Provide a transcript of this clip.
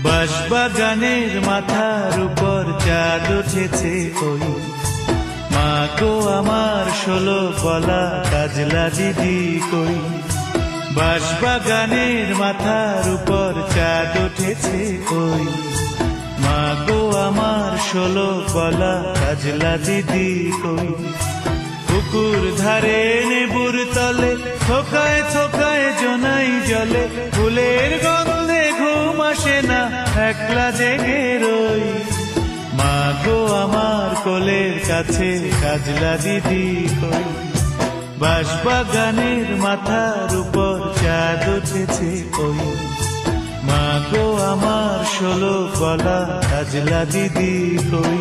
বাঁশবাগানের মাথার উপর চাঁদ উঠেছে ওই মা গো আমার 16 গলা কাজলা দিদি কই। বাঁশবাগানের মাথার উপর চাঁদ উঠেছে ওই মা গো আমার 16 গলা কাজলা দিদি কই। পুকুর ধারে নেবুর তলে থোকায় থোকায় জোনাই জলে ফুলের গন্ধে ঘুম আসে না একলা জেগে রই। মা গো আমার কোলের কাছে কাজলা দিদি কই। বাঁশবাগানের মাথার উপর চাঁদ উঠেছে ওই মা গো আমার 16 গলা কাজলা দিদি কই।